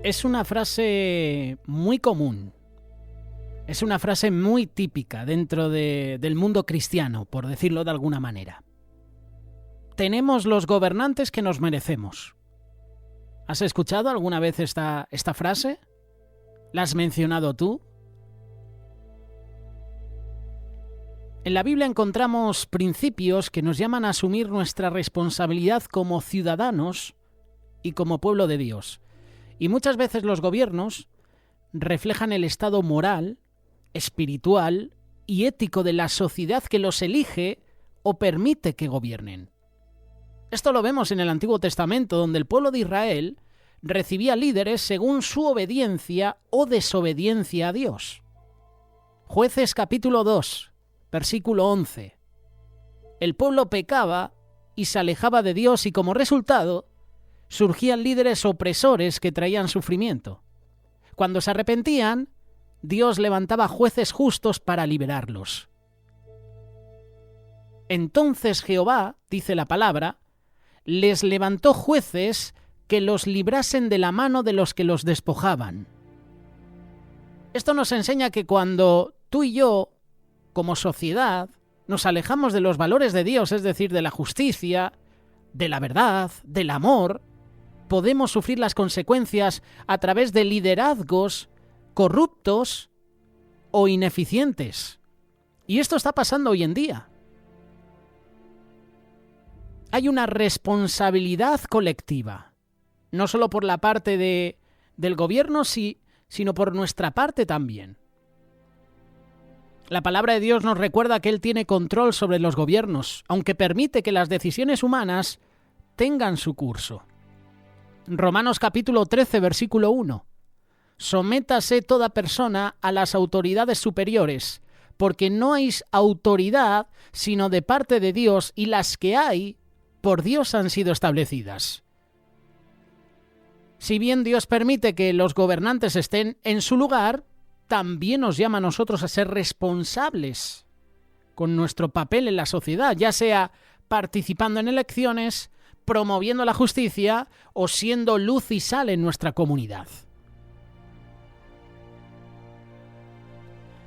Es una frase muy común, es una frase muy típica dentro del mundo cristiano, por decirlo de alguna manera. Tenemos los gobernantes que nos merecemos. ¿Has escuchado alguna vez esta frase? ¿La has mencionado tú? En la Biblia encontramos principios que nos llaman a asumir nuestra responsabilidad como ciudadanos y como pueblo de Dios. Y muchas veces los gobiernos reflejan el estado moral, espiritual y ético de la sociedad que los elige o permite que gobiernen. Esto lo vemos en el Antiguo Testamento, donde el pueblo de Israel recibía líderes según su obediencia o desobediencia a Dios. Jueces capítulo 2, versículo 11. El pueblo pecaba y se alejaba de Dios y como resultado surgían líderes opresores que traían sufrimiento. Cuando se arrepentían, Dios levantaba jueces justos para liberarlos. Entonces Jehová, dice la palabra, les levantó jueces que los librasen de la mano de los que los despojaban. Esto nos enseña que cuando tú y yo, como sociedad, nos alejamos de los valores de Dios, es decir, de la justicia, de la verdad, del amor, podemos sufrir las consecuencias a través de liderazgos corruptos o ineficientes. Y esto está pasando hoy en día. Hay una responsabilidad colectiva, no solo por la parte del gobierno, sino por nuestra parte también. La palabra de Dios nos recuerda que Él tiene control sobre los gobiernos, aunque permite que las decisiones humanas tengan su curso. Romanos capítulo 13, versículo 1. Sométase toda persona a las autoridades superiores, porque no hay autoridad sino de parte de Dios, y las que hay, por Dios han sido establecidas. Si bien Dios permite que los gobernantes estén en su lugar, también nos llama a nosotros a ser responsables con nuestro papel en la sociedad, ya sea participando en elecciones, promoviendo la justicia o siendo luz y sal en nuestra comunidad.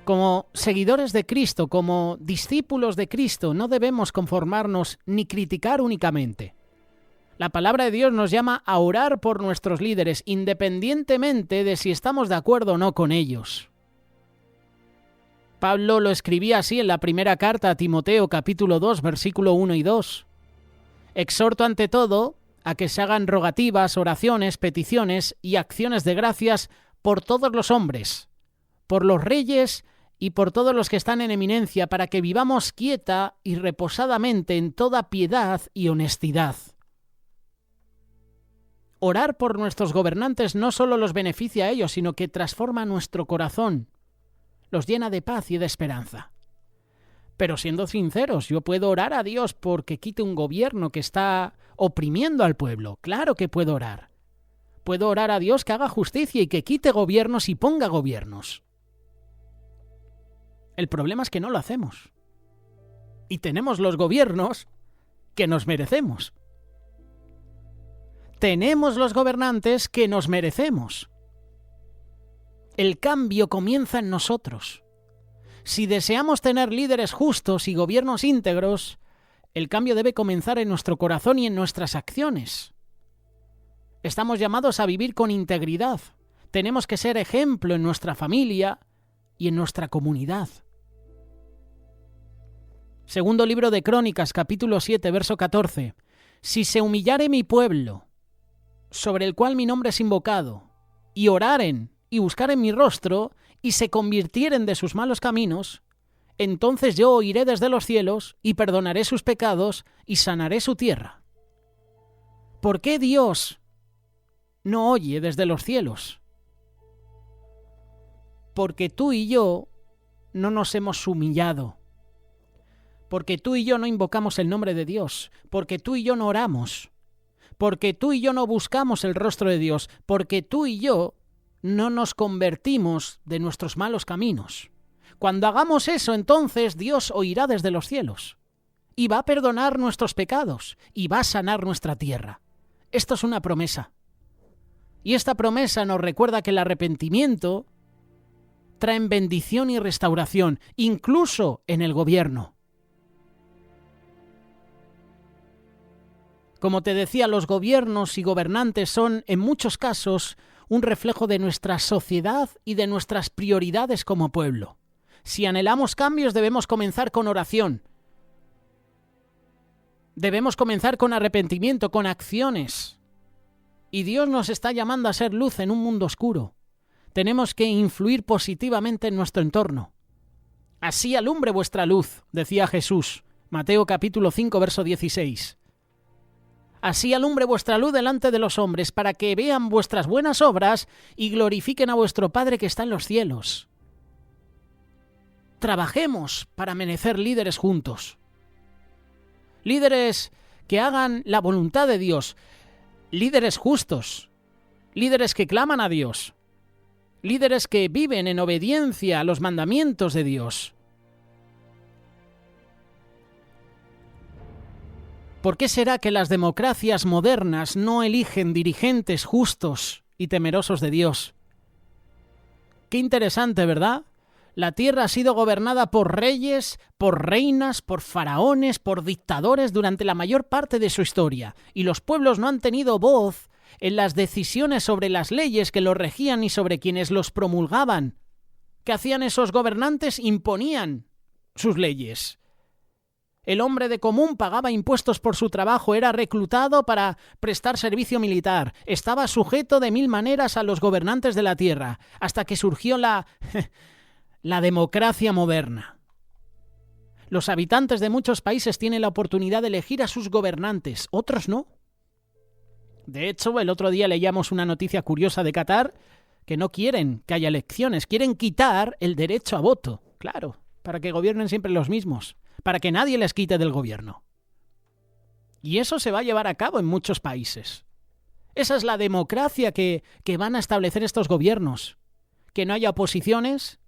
Como seguidores de Cristo, como discípulos de Cristo, no debemos conformarnos ni criticar únicamente. La palabra de Dios nos llama a orar por nuestros líderes, independientemente de si estamos de acuerdo o no con ellos. Pablo lo escribía así en la primera carta a Timoteo, capítulo 2, versículo 1 y 2. Exhorto ante todo a que se hagan rogativas, oraciones, peticiones y acciones de gracias por todos los hombres, por los reyes y por todos los que están en eminencia, para que vivamos quieta y reposadamente en toda piedad y honestidad. Orar por nuestros gobernantes no solo los beneficia a ellos, sino que transforma nuestro corazón, los llena de paz y de esperanza. Pero siendo sinceros, yo puedo orar a Dios porque quite un gobierno que está oprimiendo al pueblo. Claro que puedo orar. Puedo orar a Dios que haga justicia y que quite gobiernos y ponga gobiernos. El problema es que no lo hacemos. Y tenemos los gobiernos que nos merecemos. Tenemos los gobernantes que nos merecemos. El cambio comienza en nosotros. Si deseamos tener líderes justos y gobiernos íntegros, el cambio debe comenzar en nuestro corazón y en nuestras acciones. Estamos llamados a vivir con integridad. Tenemos que ser ejemplo en nuestra familia y en nuestra comunidad. Segundo libro de Crónicas, capítulo 7, verso 14. Si se humillare mi pueblo, sobre el cual mi nombre es invocado, y oraren y buscaren mi rostro, y se convirtieren de sus malos caminos, entonces yo oiré desde los cielos, y perdonaré sus pecados, y sanaré su tierra. ¿Por qué Dios no oye desde los cielos? Porque tú y yo no nos hemos humillado. Porque tú y yo no invocamos el nombre de Dios. Porque tú y yo no oramos. Porque tú y yo no buscamos el rostro de Dios. Porque tú y yo no nos convertimos de nuestros malos caminos. Cuando hagamos eso, entonces Dios oirá desde los cielos y va a perdonar nuestros pecados y va a sanar nuestra tierra. Esto es una promesa. Y esta promesa nos recuerda que el arrepentimiento trae bendición y restauración, incluso en el gobierno. Como te decía, los gobiernos y gobernantes son, en muchos casos, un reflejo de nuestra sociedad y de nuestras prioridades como pueblo. Si anhelamos cambios, debemos comenzar con oración. Debemos comenzar con arrepentimiento, con acciones. Y Dios nos está llamando a ser luz en un mundo oscuro. Tenemos que influir positivamente en nuestro entorno. Así alumbre vuestra luz, decía Jesús, Mateo capítulo 5, verso 16. Así alumbre vuestra luz delante de los hombres, para que vean vuestras buenas obras y glorifiquen a vuestro Padre que está en los cielos. Trabajemos para merecer líderes juntos. Líderes que hagan la voluntad de Dios. Líderes justos. Líderes que claman a Dios. Líderes que viven en obediencia a los mandamientos de Dios. ¿Por qué será que las democracias modernas no eligen dirigentes justos y temerosos de Dios? Qué interesante, ¿verdad? La tierra ha sido gobernada por reyes, por reinas, por faraones, por dictadores durante la mayor parte de su historia, y los pueblos no han tenido voz en las decisiones sobre las leyes que los regían y sobre quienes los promulgaban. ¿Qué hacían esos gobernantes? Imponían sus leyes. El hombre de común pagaba impuestos por su trabajo, era reclutado para prestar servicio militar, estaba sujeto de mil maneras a los gobernantes de la tierra, hasta que surgió la democracia moderna. Los habitantes de muchos países tienen la oportunidad de elegir a sus gobernantes, otros no. De hecho, el otro día leíamos una noticia curiosa de Qatar, que no quieren que haya elecciones, quieren quitar el derecho a voto, claro, para que gobiernen siempre los mismos, para que nadie les quite del gobierno. Y eso se va a llevar a cabo en muchos países. Esa es la democracia que van a establecer estos gobiernos. Que no haya oposiciones,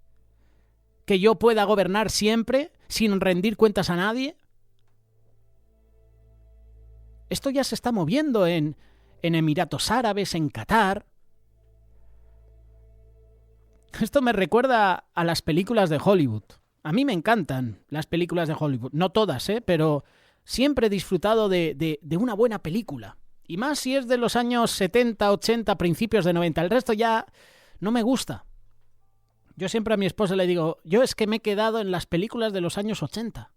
que yo pueda gobernar siempre sin rendir cuentas a nadie. Esto ya se está moviendo en Emiratos Árabes, en Qatar. Esto me recuerda a las películas de Hollywood. A mí me encantan las películas de Hollywood. No todas, pero siempre he disfrutado de una buena película. Y más si es de los años 70, 80, principios de 90. El resto ya no me gusta. Yo siempre a mi esposa le digo, yo es que me he quedado en las películas de los años 80.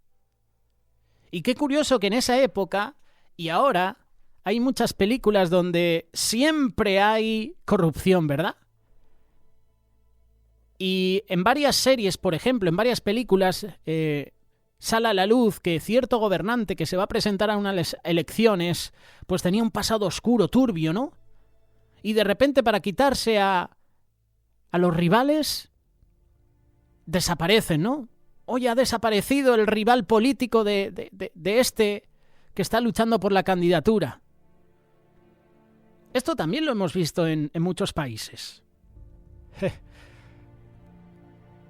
Y qué curioso que en esa época y ahora hay muchas películas donde siempre hay corrupción, ¿verdad? Y en varias series, por ejemplo, en varias películas, sale a la luz que cierto gobernante que se va a presentar a unas elecciones, pues tenía un pasado oscuro, turbio, ¿no? Y de repente, para quitarse a los rivales, desaparecen, ¿no? Hoy ha desaparecido el rival político de este que está luchando por la candidatura. Esto también lo hemos visto en muchos países.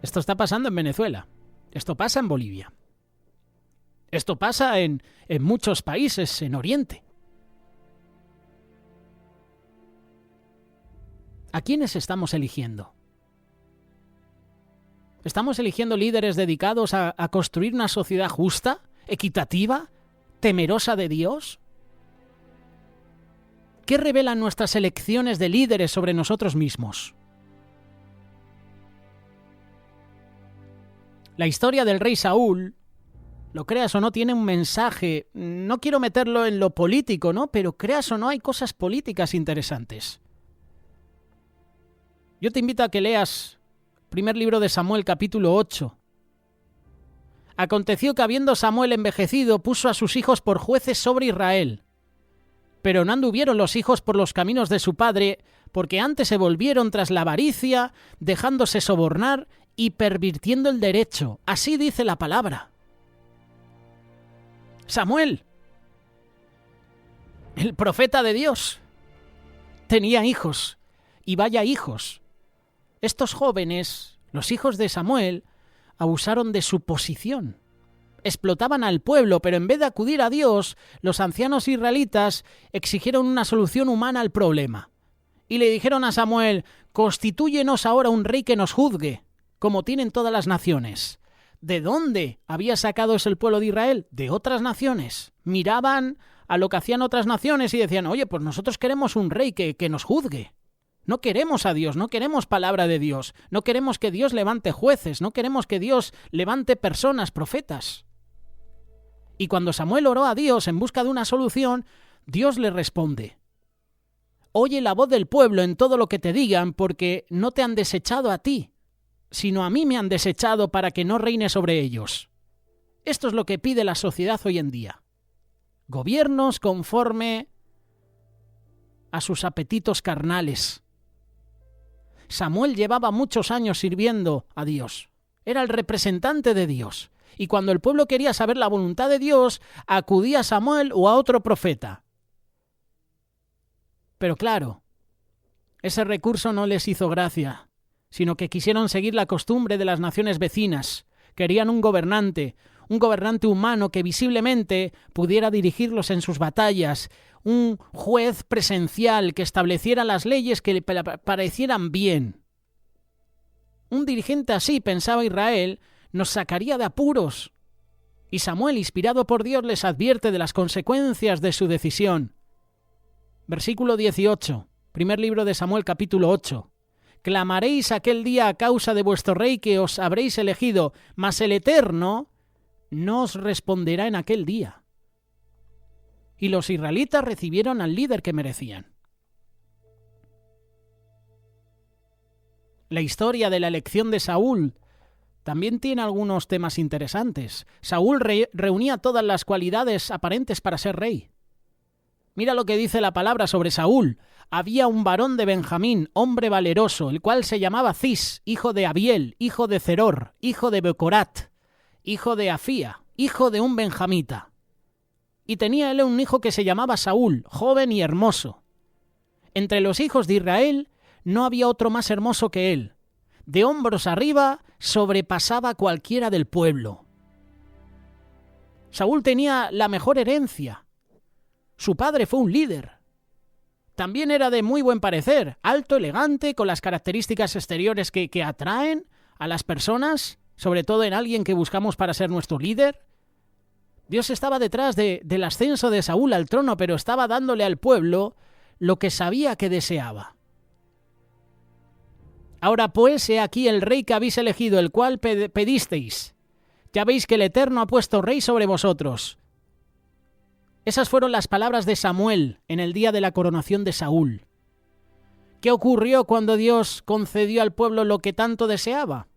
Esto está pasando en Venezuela. Esto pasa en Bolivia. Esto pasa en muchos países en Oriente. ¿A quiénes estamos eligiendo? ¿Estamos eligiendo líderes dedicados a construir una sociedad justa, equitativa, temerosa de Dios? ¿Qué revelan nuestras elecciones de líderes sobre nosotros mismos? La historia del rey Saúl, lo creas o no, tiene un mensaje. No quiero meterlo en lo político, ¿no? Pero creas o no, hay cosas políticas interesantes. Yo te invito a que leas primer libro de Samuel, capítulo 8. Aconteció que habiendo Samuel envejecido, puso a sus hijos por jueces sobre Israel. Pero no anduvieron los hijos por los caminos de su padre, porque antes se volvieron tras la avaricia, dejándose sobornar y pervirtiendo el derecho. Así dice la palabra. Samuel, el profeta de Dios, tenía hijos, y vaya hijos. Estos jóvenes, los hijos de Samuel, abusaron de su posición. Explotaban al pueblo, pero en vez de acudir a Dios, los ancianos israelitas exigieron una solución humana al problema. y le dijeron a Samuel: «Constitúyenos ahora un rey que nos juzgue, como tienen todas las naciones». ¿De dónde había sacado eso el pueblo de Israel? De otras naciones. Miraban a lo que hacían otras naciones y decían: «Oye, pues nosotros queremos un rey que nos juzgue. No queremos a Dios, no queremos palabra de Dios, no queremos que Dios levante jueces, no queremos que Dios levante personas, profetas». Y cuando Samuel oró a Dios en busca de una solución, Dios le responde: «Oye la voz del pueblo en todo lo que te digan, porque no te han desechado a ti, sino a mí me han desechado para que no reine sobre ellos». Esto es lo que pide la sociedad hoy en día. Gobiernos conforme a sus apetitos carnales. Samuel llevaba muchos años sirviendo a Dios. Era el representante de Dios. Y cuando el pueblo quería saber la voluntad de Dios, acudía a Samuel o a otro profeta. Pero claro, ese recurso no les hizo gracia, sino que quisieron seguir la costumbre de las naciones vecinas. Querían un gobernante humano que visiblemente pudiera dirigirlos en sus batallas, un juez presencial que estableciera las leyes que le parecieran bien. Un dirigente así, pensaba Israel, nos sacaría de apuros. Y Samuel, inspirado por Dios, les advierte de las consecuencias de su decisión. Versículo 18, primer libro de Samuel, capítulo 8. «Clamaréis aquel día a causa de vuestro rey que os habréis elegido, mas el Eterno no os responderá en aquel día». Y los israelitas recibieron al líder que merecían. La historia de la elección de Saúl también tiene algunos temas interesantes. Saúl reunía todas las cualidades aparentes para ser rey. Mira lo que dice la palabra sobre Saúl. Había un varón de Benjamín, hombre valeroso, el cual se llamaba Cis, hijo de Abiel, hijo de Zeror, hijo de Becorat, hijo de Afía, hijo de un benjamita. Y tenía él un hijo que se llamaba Saúl, joven y hermoso. Entre los hijos de Israel no había otro más hermoso que él. De hombros arriba sobrepasaba a cualquiera del pueblo. Saúl tenía la mejor herencia. Su padre fue un líder. También era de muy buen parecer, alto, elegante, con las características exteriores que atraen a las personas, sobre todo en alguien que buscamos para ser nuestro líder. Dios estaba detrás del ascenso de Saúl al trono, pero estaba dándole al pueblo lo que sabía que deseaba. «Ahora pues, he aquí el rey que habéis elegido, el cual pedisteis. Ya veis que el Eterno ha puesto rey sobre vosotros». Esas fueron las palabras de Samuel en el día de la coronación de Saúl. ¿Qué ocurrió cuando Dios concedió al pueblo lo que tanto deseaba?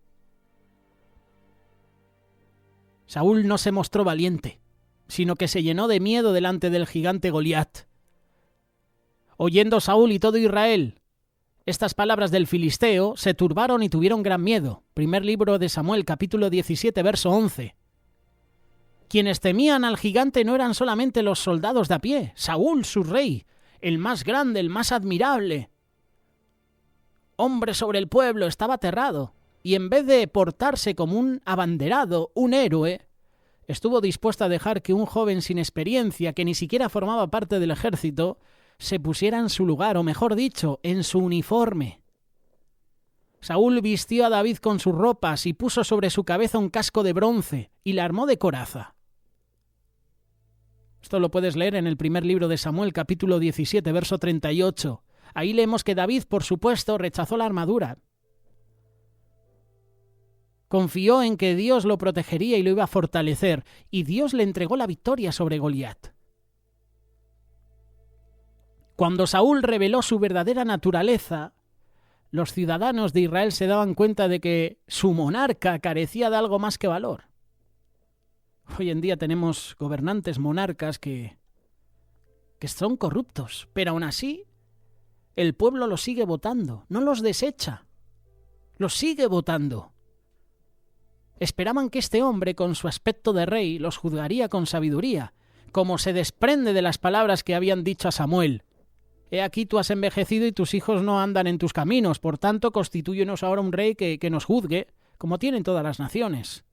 Saúl no se mostró valiente, sino que se llenó de miedo delante del gigante Goliat. Oyendo Saúl y todo Israel estas palabras del filisteo, se turbaron y tuvieron gran miedo. Primer libro de Samuel, capítulo 17, verso 11. Quienes temían al gigante no eran solamente los soldados de a pie. Saúl, su rey, el más grande, el más admirable, hombre sobre el pueblo, estaba aterrado. Y en vez de portarse como un abanderado, un héroe, estuvo dispuesto a dejar que un joven sin experiencia, que ni siquiera formaba parte del ejército, se pusiera en su lugar, o mejor dicho, en su uniforme. Saúl vistió a David con sus ropas y puso sobre su cabeza un casco de bronce y la armó de coraza. Esto lo puedes leer en el primer libro de Samuel, capítulo 17, verso 38. Ahí leemos que David, por supuesto, rechazó la armadura. Confió en que Dios lo protegería y lo iba a fortalecer, y Dios le entregó la victoria sobre Goliat. Cuando Saúl reveló su verdadera naturaleza, los ciudadanos de Israel se daban cuenta de que su monarca carecía de algo más que valor. Hoy en día tenemos gobernantes, monarcas que son corruptos, pero aún así el pueblo los sigue votando, no los desecha, los sigue votando. Esperaban que este hombre, con su aspecto de rey, los juzgaría con sabiduría, como se desprende de las palabras que habían dicho a Samuel. He aquí tú has envejecido y tus hijos no andan en tus caminos, por tanto constitúyenos ahora un rey que nos juzgue, como tienen todas las naciones.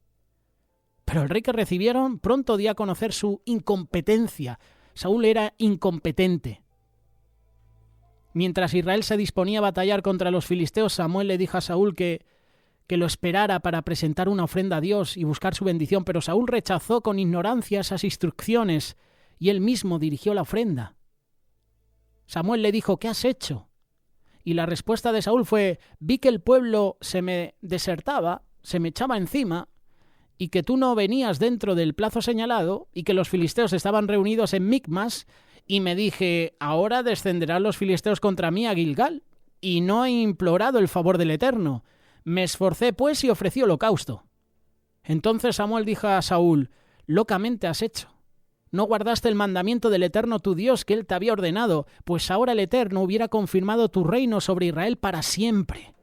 Pero el rey que recibieron pronto dio a conocer su incompetencia. Saúl era incompetente. Mientras Israel se disponía a batallar contra los filisteos, Samuel le dijo a Saúl que lo esperara para presentar una ofrenda a Dios y buscar su bendición, pero Saúl rechazó con ignorancia esas instrucciones y él mismo dirigió la ofrenda. Samuel le dijo: ¿qué has hecho? Y la respuesta de Saúl fue: vi que el pueblo se me desertaba, se me echaba encima, y que tú no venías dentro del plazo señalado, y que los filisteos estaban reunidos en Micmas, y me dije: ahora descenderán los filisteos contra mí a Gilgal, y no he implorado el favor del Eterno. Me esforcé pues y ofrecí holocausto. Entonces Samuel dijo a Saúl: locamente has hecho. No guardaste el mandamiento del Eterno tu Dios que él te había ordenado, pues ahora el Eterno hubiera confirmado tu reino sobre Israel para siempre.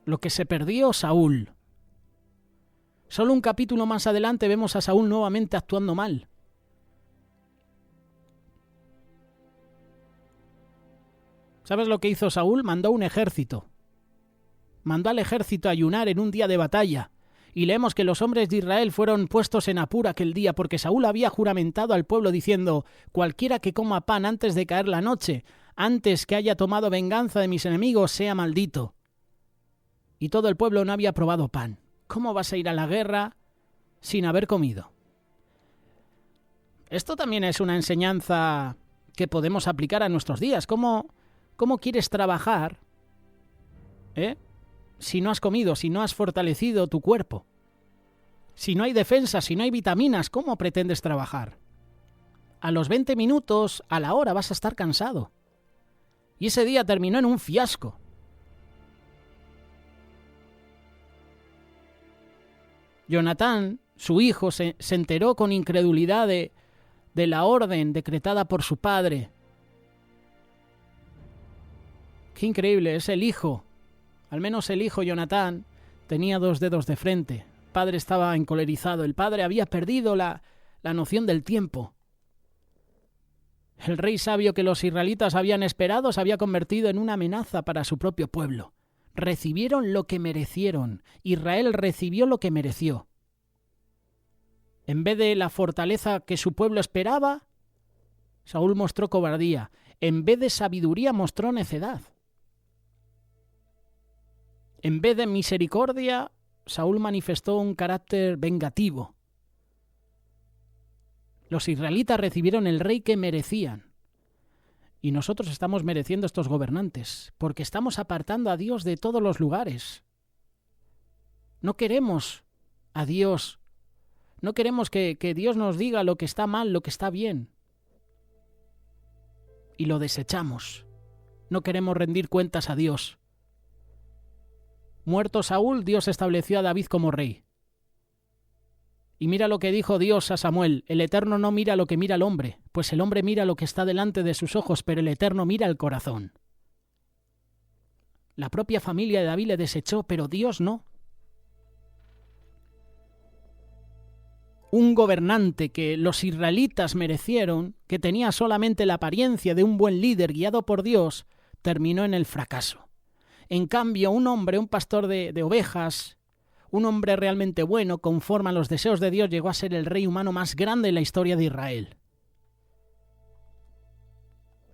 Lo que se perdió Saúl. Solo un capítulo más adelante vemos a Saúl nuevamente actuando mal. ¿Sabes lo que hizo Saúl? Mandó un ejército. Mandó al ejército a ayunar en un día de batalla. Y leemos que los hombres de Israel fueron puestos en apuro aquel día porque Saúl había juramentado al pueblo diciendo: cualquiera que coma pan antes de caer la noche, antes que haya tomado venganza de mis enemigos, sea maldito. Y todo el pueblo no había probado pan. ¿Cómo vas a ir a la guerra sin haber comido? Esto también es una enseñanza que podemos aplicar a nuestros días. ¿Cómo quieres trabajar si no has comido, si no has fortalecido tu cuerpo? Si no hay defensa, si no hay vitaminas, ¿cómo pretendes trabajar? A los 20 minutos, a la hora, vas a estar cansado. Y ese día terminó en un fiasco. Jonatán, su hijo, se enteró con incredulidad de la orden decretada por su padre. Qué increíble, es el hijo. Al menos el hijo Jonatán tenía 2 dedos de frente. El padre estaba encolerizado. El padre había perdido la noción del tiempo. El rey sabio que los israelitas habían esperado se había convertido en una amenaza para su propio pueblo. Recibieron lo que merecieron. Israel recibió lo que mereció. En vez de la fortaleza que su pueblo esperaba, Saúl mostró cobardía. En vez de sabiduría, mostró necedad. En vez de misericordia, Saúl manifestó un carácter vengativo. Los israelitas recibieron el rey que merecían. Y nosotros estamos mereciendo estos gobernantes, porque estamos apartando a Dios de todos los lugares. No queremos a Dios. No queremos que Dios nos diga lo que está mal, lo que está bien. Y lo desechamos. No queremos rendir cuentas a Dios. Muerto Saúl, Dios estableció a David como rey. Y mira lo que dijo Dios a Samuel: el Eterno no mira lo que mira el hombre, pues el hombre mira lo que está delante de sus ojos, pero el Eterno mira el corazón. La propia familia de David le desechó, pero Dios no. Un gobernante que los israelitas merecieron, que tenía solamente la apariencia de un buen líder guiado por Dios, terminó en el fracaso. En cambio, un hombre, un pastor de ovejas, un hombre realmente bueno, conforme a los deseos de Dios, llegó a ser el rey humano más grande en la historia de Israel.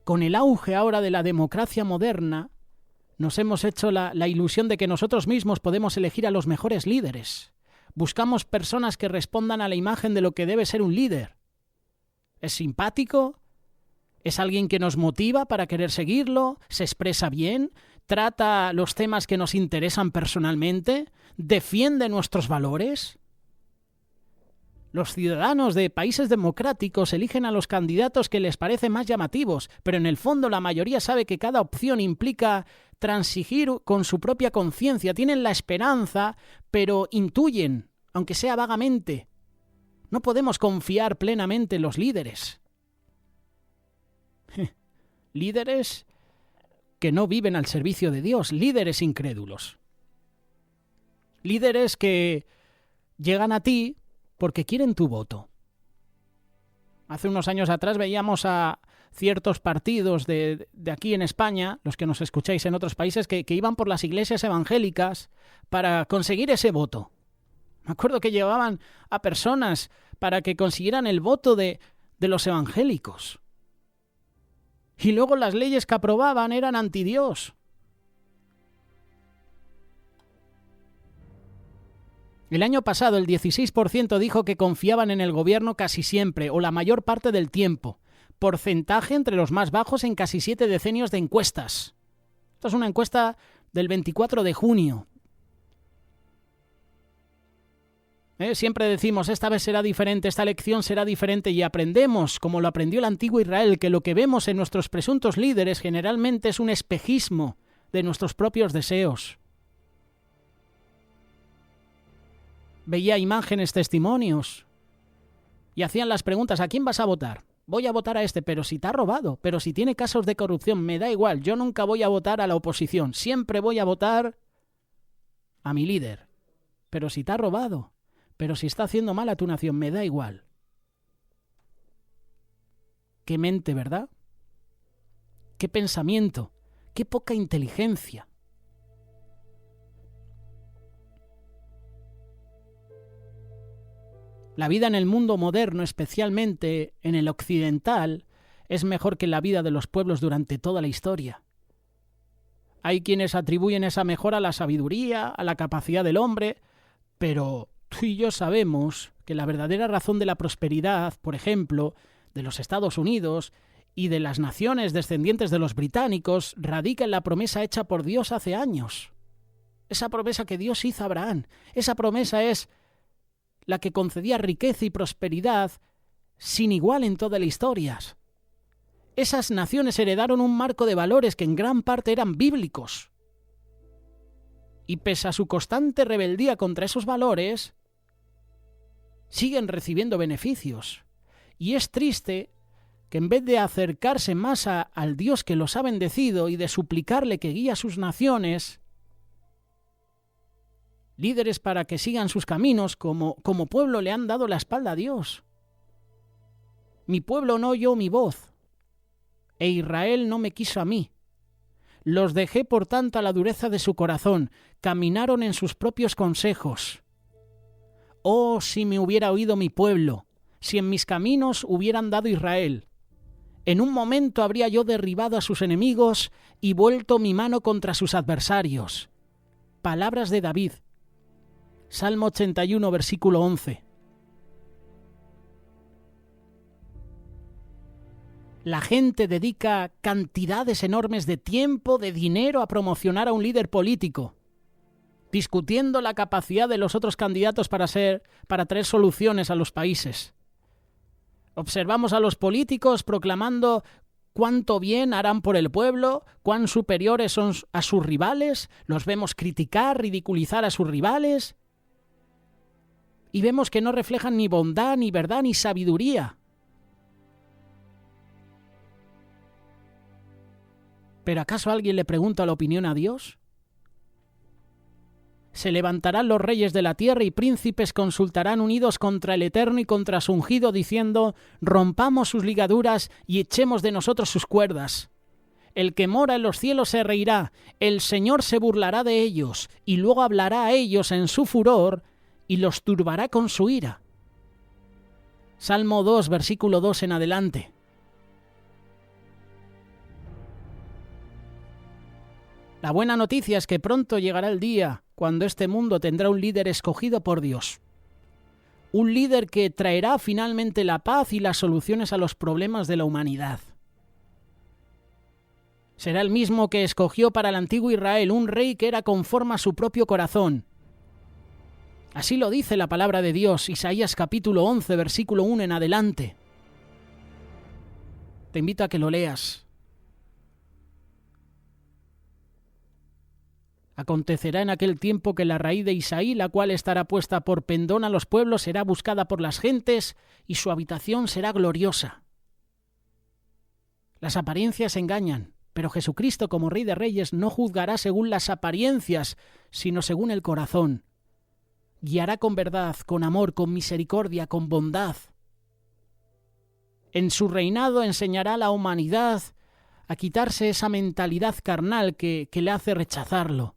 Con el auge ahora de la democracia moderna, nos hemos hecho la ilusión de que nosotros mismos podemos elegir a los mejores líderes. Buscamos personas que respondan a la imagen de lo que debe ser un líder. ¿Es simpático? ¿Es alguien que nos motiva para querer seguirlo? ¿Se expresa bien? ¿Trata los temas que nos interesan personalmente? ¿Defiende nuestros valores? Los ciudadanos de países democráticos eligen a los candidatos que les parecen más llamativos, pero en el fondo la mayoría sabe que cada opción implica transigir con su propia conciencia. Tienen la esperanza, pero intuyen, aunque sea vagamente. No podemos confiar plenamente en los líderes. Líderes que no viven al servicio de Dios, líderes incrédulos. Líderes que llegan a ti porque quieren tu voto. Hace unos años atrás veíamos a ciertos partidos de aquí en España, los que nos escucháis en otros países, que iban por las iglesias evangélicas para conseguir ese voto. Me acuerdo que llevaban a personas para que consiguieran el voto de los evangélicos. Y luego las leyes que aprobaban eran antidios. El año pasado el 16% dijo que confiaban en el gobierno casi siempre o la mayor parte del tiempo. Porcentaje entre los más bajos en casi 7 decenios de encuestas. Esto es una encuesta del 24 de junio. Siempre decimos, esta vez será diferente, esta elección será diferente, y aprendemos, como lo aprendió el antiguo Israel, que lo que vemos en nuestros presuntos líderes generalmente es un espejismo de nuestros propios deseos. Veía imágenes, testimonios, y hacían las preguntas: ¿a quién vas a votar? Voy a votar a este, pero si te ha robado, pero si tiene casos de corrupción, me da igual, yo nunca voy a votar a la oposición, siempre voy a votar a mi líder. Pero si te ha robado, pero si está haciendo mal a tu nación, me da igual. Qué mente, ¿verdad? Qué pensamiento, qué poca inteligencia. La vida en el mundo moderno, especialmente en el occidental, es mejor que la vida de los pueblos durante toda la historia. Hay quienes atribuyen esa mejora a la sabiduría, a la capacidad del hombre, pero tú y yo sabemos que la verdadera razón de la prosperidad, por ejemplo, de los Estados Unidos y de las naciones descendientes de los británicos, radica en la promesa hecha por Dios hace años. Esa promesa que Dios hizo a Abraham, esa promesa es la que concedía riqueza y prosperidad sin igual en toda la historia. Esas naciones heredaron un marco de valores que en gran parte eran bíblicos. Y pese a su constante rebeldía contra esos valores, siguen recibiendo beneficios. Y es triste que en vez de acercarse más al Dios que los ha bendecido y de suplicarle que guíe a sus naciones, líderes para que sigan sus caminos, como pueblo le han dado la espalda a Dios. Mi pueblo no oyó mi voz, e Israel no me quiso a mí. Los dejé por tanto a la dureza de su corazón, caminaron en sus propios consejos. Oh, si me hubiera oído mi pueblo, si en mis caminos hubieran dado Israel. En un momento habría yo derribado a sus enemigos y vuelto mi mano contra sus adversarios. Palabras de David. Salmo 81, versículo 11. La gente dedica cantidades enormes de tiempo, de dinero a promocionar a un líder político, discutiendo la capacidad de los otros candidatos para traer soluciones a los países. Observamos a los políticos proclamando cuánto bien harán por el pueblo, cuán superiores son a sus rivales, los vemos criticar, ridiculizar a sus rivales, y vemos que no reflejan ni bondad, ni verdad, ni sabiduría. ¿Pero acaso alguien le pregunta la opinión a Dios? Se levantarán los reyes de la tierra y príncipes consultarán unidos contra el Eterno y contra su ungido, diciendo: rompamos sus ligaduras y echemos de nosotros sus cuerdas. El que mora en los cielos se reirá, el Señor se burlará de ellos, y luego hablará a ellos en su furor, y los turbará con su ira. Salmo 2, versículo 2 en adelante. La buena noticia es que pronto llegará el día cuando este mundo tendrá un líder escogido por Dios. Un líder que traerá finalmente la paz y las soluciones a los problemas de la humanidad. Será el mismo que escogió para el antiguo Israel un rey que era conforme a su propio corazón. Así lo dice la palabra de Dios, Isaías capítulo 11, versículo 1 en adelante. Te invito a que lo leas. Acontecerá en aquel tiempo que la raíz de Isaí, la cual estará puesta por pendón a los pueblos, será buscada por las gentes, y su habitación será gloriosa. Las apariencias engañan, pero Jesucristo, como Rey de Reyes, no juzgará según las apariencias, sino según el corazón. Guiará con verdad, con amor, con misericordia, con bondad. En su reinado enseñará a la humanidad a quitarse esa mentalidad carnal que le hace rechazarlo.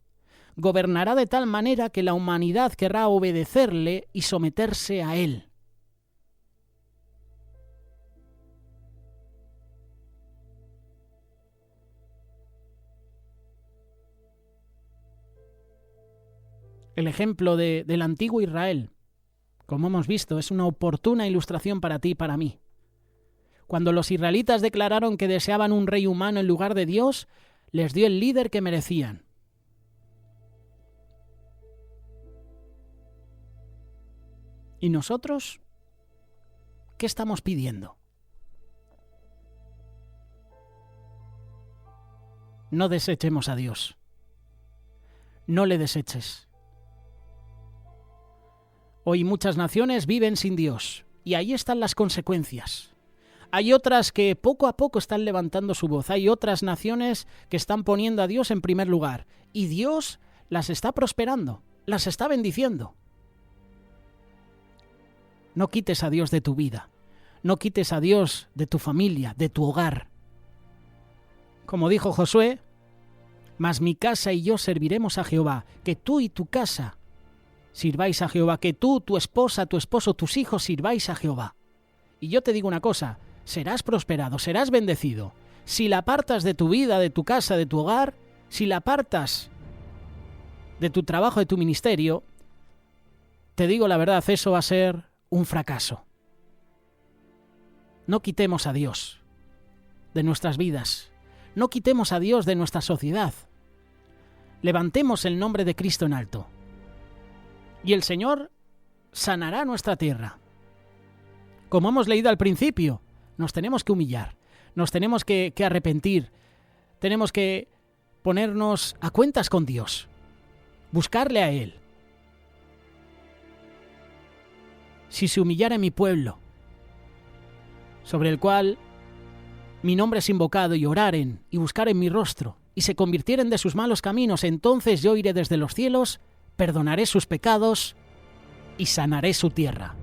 Gobernará de tal manera que la humanidad querrá obedecerle y someterse a él. El ejemplo del antiguo Israel, como hemos visto, es una oportuna ilustración para ti y para mí. Cuando los israelitas declararon que deseaban un rey humano en lugar de Dios, les dio el líder que merecían. ¿Y nosotros qué estamos pidiendo? No desechemos a Dios. No le deseches. Hoy muchas naciones viven sin Dios y ahí están las consecuencias. Hay otras que poco a poco están levantando su voz. Hay otras naciones que están poniendo a Dios en primer lugar y Dios las está prosperando, las está bendiciendo. No quites a Dios de tu vida. No quites a Dios de tu familia, de tu hogar. Como dijo Josué, mas mi casa y yo serviremos a Jehová, que tú y tu casa sirváis a Jehová, que tú, tu esposa, tu esposo, tus hijos sirváis a Jehová. Y yo te digo una cosa, serás prosperado, serás bendecido. Si la apartas de tu vida, de tu casa, de tu hogar, si la apartas de tu trabajo, de tu ministerio, te digo la verdad, eso va a ser un fracaso. No quitemos a Dios de nuestras vidas. No quitemos a Dios de nuestra sociedad. Levantemos el nombre de Cristo en alto. Y el Señor sanará nuestra tierra. Como hemos leído al principio, nos tenemos que humillar, nos tenemos que arrepentir, tenemos que ponernos a cuentas con Dios, buscarle a Él. Si se humillara mi pueblo, sobre el cual mi nombre es invocado, y oraren y buscaren mi rostro, y se convirtieren de sus malos caminos, entonces yo iré desde los cielos, perdonaré sus pecados y sanaré su tierra.